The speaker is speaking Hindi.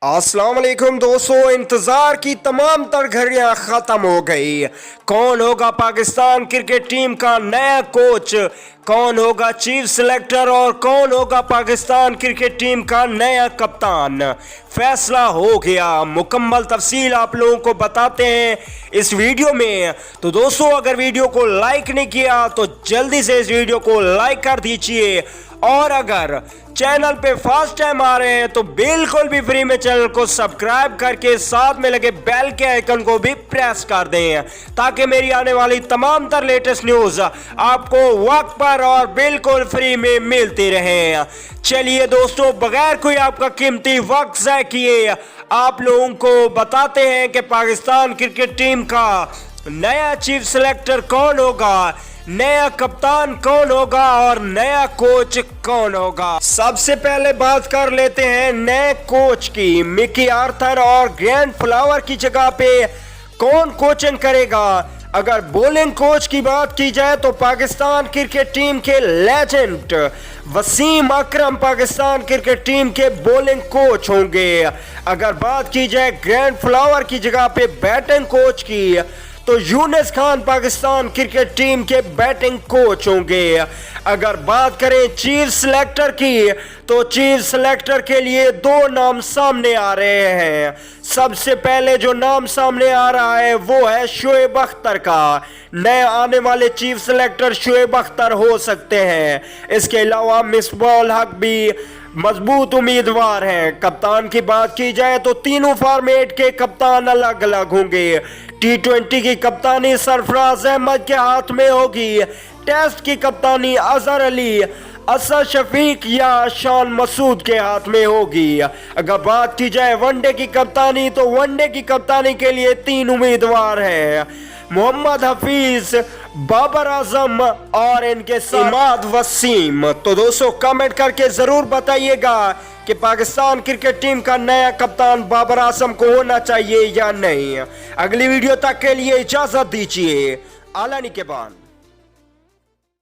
अस्सलाम वालेकुम दोस्तों, इंतज़ार की तमाम तर घड़ियां ख़त्म हो गई। कौन होगा पाकिस्तान क्रिकेट टीम का नया कोच, कौन होगा चीफ सिलेक्टर और कौन होगा पाकिस्तान क्रिकेट टीम का नया कप्तान, फैसला हो गया। मुकम्मल तफसील आप लोगों को बताते हैं इस वीडियो में। तो दोस्तों, अगर वीडियो को लाइक नहीं किया तो जल्दी से इस वीडियो को लाइक कर दीजिए, और अगर चैनल पे फर्स्ट टाइम आ रहे हैं तो बिल्कुल भी फ्री में चैनल को सब्सक्राइब करके साथ में लगे बेल के आइकन को भी प्रेस कर दें, ताकि मेरी आने वाली तमाम तर लेटेस्ट न्यूज आपको वक्त पर और बिल्कुल फ्री में मिलती रहे। चलिए दोस्तों, बगैर कोई आपका कीमती वक्त ज़ाया किए आप लोगों को बताते हैं कि पाकिस्तान क्रिकेट टीम का नया चीफ सिलेक्टर कौन होगा, नया कप्तान कौन होगा और नया कोच कौन होगा। सबसे पहले बात कर लेते हैं नए कोच की। मिकी आर्थर और ग्रैंड फ्लावर की जगह पे कौन कोचिंग करेगा। अगर बॉलिंग कोच की बात की जाए तो पाकिस्तान क्रिकेट टीम के लेजेंड वसीम अकरम पाकिस्तान क्रिकेट टीम के बॉलिंग कोच होंगे। अगर बात की जाए ग्रैंड फ्लावर की जगह पे बैटिंग कोच की तो यूनिस खान पाकिस्तान क्रिकेट टीम के बैटिंग कोच होंगे। अगर बात करें चीफ सिलेक्टर की तो चीफ सिलेक्टर के लिए दो नाम सामने आ रहे हैं। सबसे पहले जो नाम सामने आ रहा है वो है शोएब अख्तर का। नए आने वाले चीफ सिलेक्टर शोएब अख्तर हो सकते हैं। इसके अलावा मिसबाह उल हक भी मजबूत उम्मीदवार हैं। कप्तान की बात की जाए तो तीनों फॉर्मेट के कप्तान अलग अलग होंगे। T20 की कप्तानी सरफराज अहमद के हाथ में होगी। टेस्ट की कप्तानी अजहर अली, असद शफीक या शान मसूद के हाथ में होगी। अगर बात की जाए वनडे की कप्तानी तो वनडे की कप्तानी के लिए तीन उम्मीदवार हैं, मोहम्मद हफीज, बाबर आजम और इनके इमाद वसीम। तो दोस्तों, कमेंट करके जरूर बताइएगा कि पाकिस्तान क्रिकेट टीम का नया कप्तान बाबर आजम को होना चाहिए या नहीं। अगली वीडियो तक के लिए इजाजत दीजिए। आला निगहबान।